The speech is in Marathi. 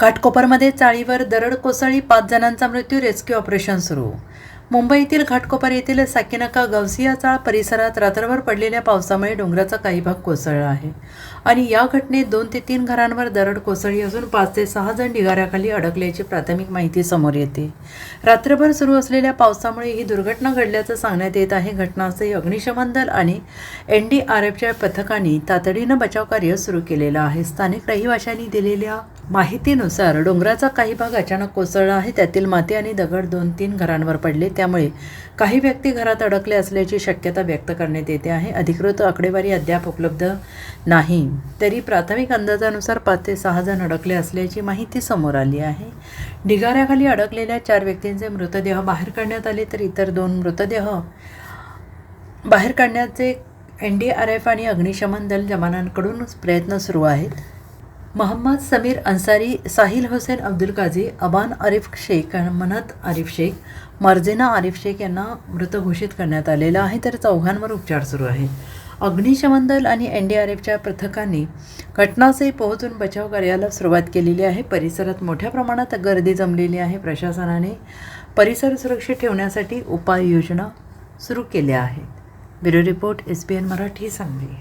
घाटकोपरमध्ये चाळीवर दरड कोसळली, 5 जणांचा मृत्यू, रेस्क्यू ऑपरेशन सुरू. मुंबईतील घाटकोपर येथील साकीनाका गवसिया चाळ परिसरात रात्रभर पडलेल्या पावसामुळे डोंगराचा काही भाग कोसळला आहे आणि या घटनेत 2 ते 3 घरांवर दरड कोसळली असून 5 ते 6 जण ढिगाऱ्याखाली अडकल्याची प्राथमिक माहिती समोर येते. रात्रभर सुरू असलेल्या पावसामुळे ही दुर्घटना घडल्याचं सांगण्यात येत आहे. घटनास्थळी अग्निशमन दल आणि NDRFच्या पथकांनी तातडीनं बचावकार्य सुरू केलेलं आहे. स्थानिक रहिवाशांनी दिलेल्या माहितीनुसार डोंगराचा काही भाग अचानक कोसळला आहे. त्यातील माती आणि दगड 2-3 घरांवर पडले, त्यामुळे काही व्यक्ती घरात अडकले असल्याची शक्यता व्यक्त करण्यात येते आहे. अधिकृत आकडेवारी अद्याप उपलब्ध नाही, तरी प्राथमिक अंदाजानुसार 5 ते 6 जण अडकले असल्याची माहिती समोर आली आहे. ढिगाऱ्याखाली अडकलेल्या 4 व्यक्तींचे मृतदेह बाहेर काढण्यात आले, तर इतर 2 मृतदेह बाहेर काढण्याचे NDRF आणि अग्निशमन दल जवानांकडून प्रयत्न सुरू आहेत. मोहम्मद समीर अन्सारी, साहिल हुसेन अब्दुल काझी, अबान आरिफ शेख, मनत आरिफ शेख, मर्जेना आरिफ शेख यांना मृत घोषित करण्यात आलेलं आहे, तर 4 उपचार सुरू आहेत. अग्निशमन दल आणि NDRFच्या पथकांनी घटनास्थळी पोहोचून बचाव कार्याला सुरुवात केलेली आहे. परिसरात मोठ्या प्रमाणात गर्दी जमलेली आहे. प्रशासनाने परिसर सुरक्षित ठेवण्यासाठी उपाययोजना सुरू केल्या आहेत. Bureau report, SBN Marathi, Sangli.